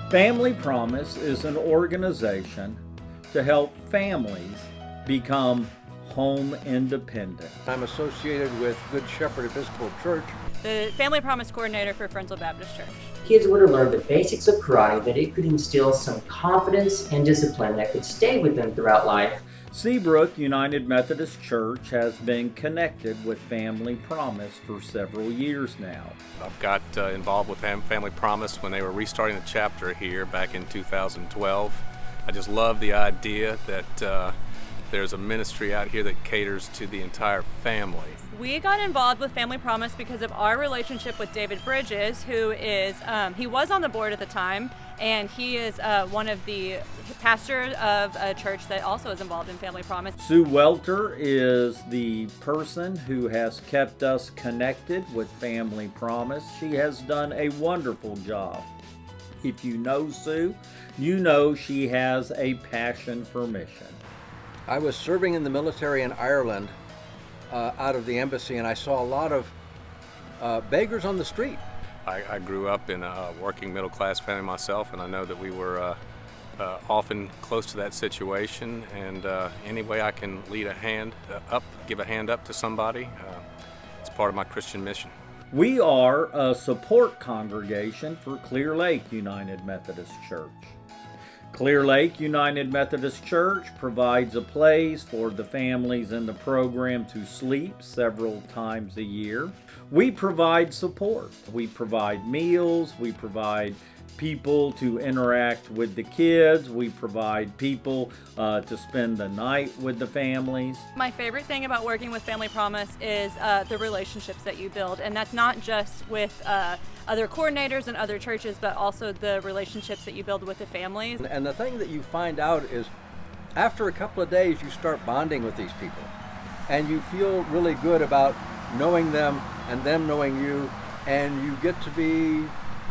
Family Promise is an organization to help families become home independent. I'm associated with Good Shepherd Episcopal Church. The Family Promise Coordinator for Friendsville Baptist Church. Kids would have learned the basics of karate, that it could instill some confidence and discipline that could stay with them throughout life. Seabrook United Methodist Church has been connected with Family Promise for several years now. I've got involved with Family Promise when they were restarting the chapter here back in 2012. I just love the idea that there's a ministry out here that caters to the entire family. We got involved with Family Promise because of our relationship with David Bridges, who is, he was on the board at the time, and he is one of the pastors of a church that also is involved in Family Promise. Sue Welter is the person who has kept us connected with Family Promise. She has done a wonderful job. If you know Sue, you know she has a passion for mission. I was serving in the military in Ireland out of the embassy, and I saw a lot of beggars on the street. I grew up in a working middle class family myself, and I know that we were often close to that situation, and any way I can lead a hand up, give a hand up to somebody, it's part of my Christian mission. We are a support congregation for Clear Lake United Methodist Church. Clear Lake United Methodist Church provides a place for the families in the program to sleep several times a year. We provide support. We provide meals. We provide people to interact with the kids. We provide people to spend the night with the families. My favorite thing about working with Family Promise is the relationships that you build, and that's not just with other coordinators and other churches, but also the relationships that you build with the families. And the thing that you find out is after a couple of days you start bonding with these people, and you feel really good about knowing them and them knowing you, and you get to be,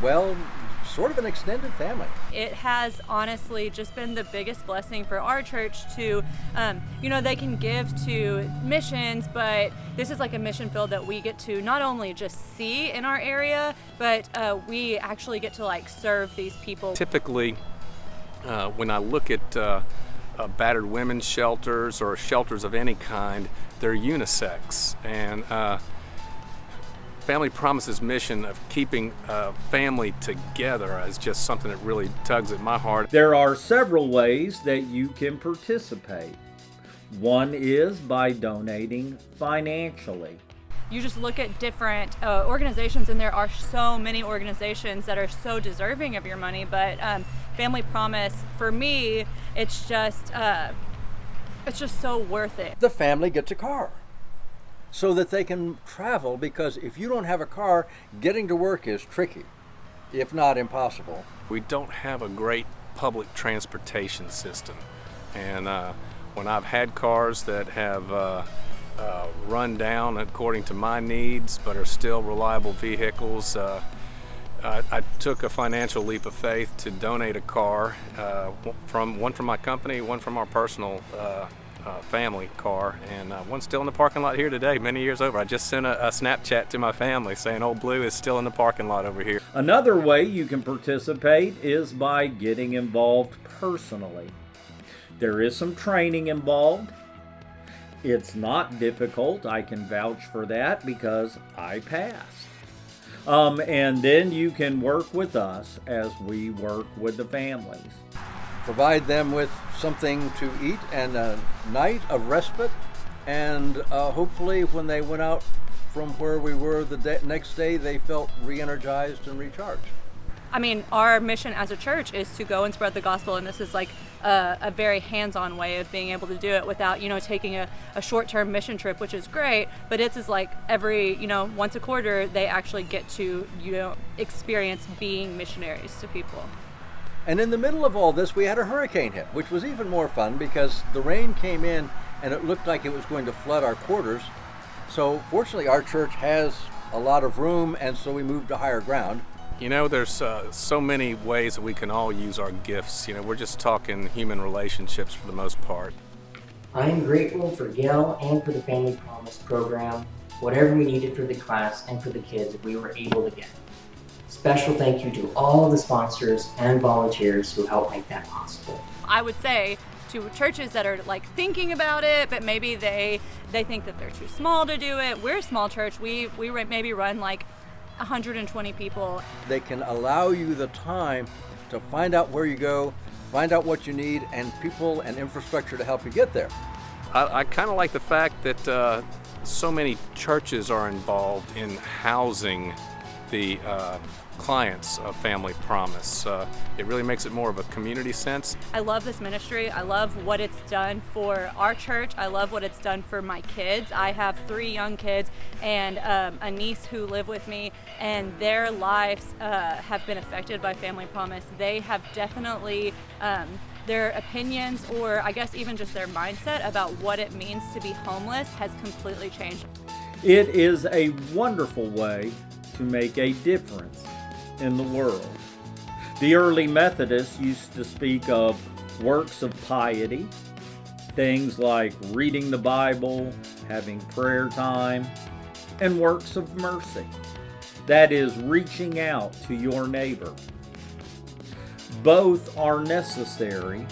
well, sort of an extended family. It has honestly just been the biggest blessing for our church to, they can give to missions, but this is like a mission field that we get to not only just see in our area, but we actually get to serve these people. Typically, when I look at battered women's shelters or shelters of any kind, they're unisex, and Family Promise's mission of keeping family together is just something that really tugs at my heart. There are several ways that you can participate. One is by donating financially. You just look at different organizations, and there are so many organizations that are so deserving of your money, but Family Promise, for me, it's just so worth it. The family gets a car so that they can travel, because if you don't have a car, getting to work is tricky, if not impossible. We don't have a great public transportation system, and when I've had cars that have run down according to my needs but are still reliable vehicles, I took a financial leap of faith to donate a car, one from my company, one from our personal family car, and one's still in the parking lot here today, many years over. I just sent a Snapchat to my family saying Old Blue is still in the parking lot over here. Another way you can participate is by getting involved personally. There is some training involved. It's not difficult. I can vouch for that because I passed. And then you can work with us as we work with the families. Provide them with something to eat and a night of respite, and hopefully when they went out from where we were the next day, they felt re-energized and recharged. I mean, our mission as a church is to go and spread the gospel, and this is a very hands-on way of being able to do it without, taking a short-term mission trip, which is great, but it's every, once a quarter, they actually get to, experience being missionaries to people. And in the middle of all this, we had a hurricane hit, which was even more fun because the rain came in and it looked like it was going to flood our quarters. So fortunately, our church has a lot of room, and so we moved to higher ground. There's so many ways that we can all use our gifts. We're just talking human relationships for the most part. I am grateful for Gail and for the Family Promise program. Whatever we needed for the class and for the kids, we were able to get. Special thank you to all of the sponsors and volunteers who help make that possible. I would say to churches that are like thinking about it, but maybe they think that they're too small to do it. We're a small church. We maybe run like 120 people. They can allow you the time to find out where you go, find out what you need, and people and infrastructure to help you get there. I kind of like the fact that so many churches are involved in housing the clients of Family Promise. It really makes it more of a community sense. I love this ministry. I love what it's done for our church. I love what it's done for my kids. I have 3 young kids and a niece who live with me, and their lives have been affected by Family Promise. They have definitely their opinions, or I guess even just their mindset about what it means to be homeless has completely changed. It is a wonderful way to make a difference in the world. The early Methodists used to speak of works of piety, things like reading the Bible, having prayer time, and works of mercy. That is reaching out to your neighbor. Both are necessary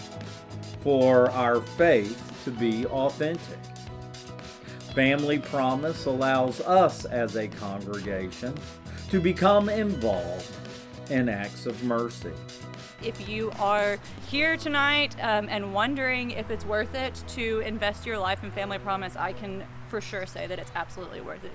for our faith to be authentic. Family Promise allows us as a congregation to become involved in acts of mercy. If you are here tonight and wondering if it's worth it to invest your life in Family Promise, I can for sure say that it's absolutely worth it.